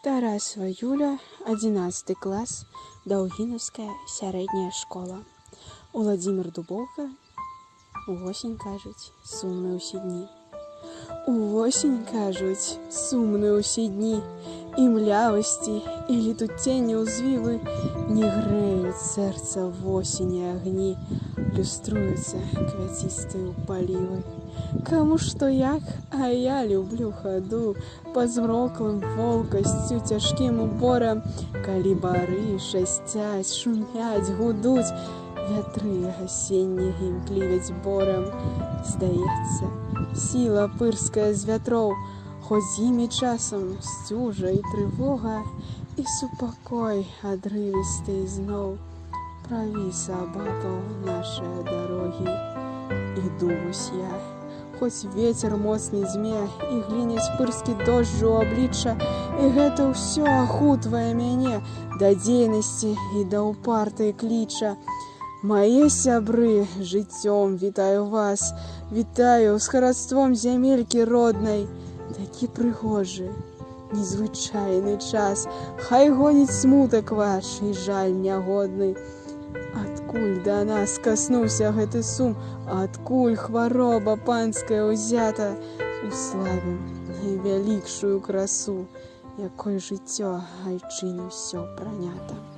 Тарасова Юля, 11 клас, Даўгінаўская сярэдняя школа. Уладзімір Дубоўка. Увосень, кажуць, сумны ўсе дні. Увосень, кажуць, сумны ўсе дні, і млявасці, і летуценні ўзвівы не грэюць сэрца восені агні, люструюцца квяцістаю палівы. Каму што як, а я люблю хаду па змроклым волкасцю цяжкім уборам, калі бары шасцяць, шумяць, гудуць, вятры асеннія імклівяць борам. Здаецца, сіла пырская з вятроў, хоць з імі часам сцюжа і трывога, і супакой адрывісты зноў правіса абапал нашыя дарогі. Іду вось я, хоць вецер моцны дзьме, і гліняць пырскі дождж у аблічча, і гэта ўсё ахутвае мяне да дзейнасці і да ўпартай кліча. Мае сябры, жыццём вітаю вас, вітаю з хараством зямелькі роднай. Такі прыгожы, незвычайны час, хай гоніць смутак ваш і жаль нягодны. Адкуль да нас каснуўся гэты сум, адкуль хвароба панская ўзята, уславім найвялікшую красу, якой жыццё айчыны ўсё пранята.